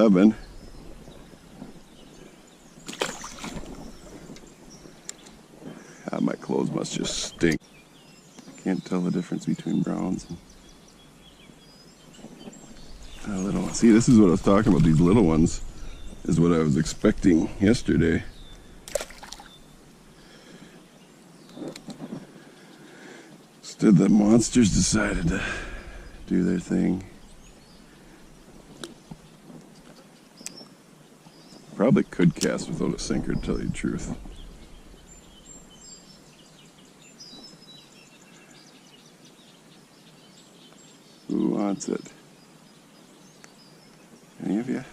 7. God, my clothes must just stink. Can't tell the difference between browns and a little one. See, this is what I was talking about. These little ones is what I was expecting yesterday. Instead, the monsters decided to do their thing. Probably could cast without a sinker, to tell you the truth. Who wants it? Any of you?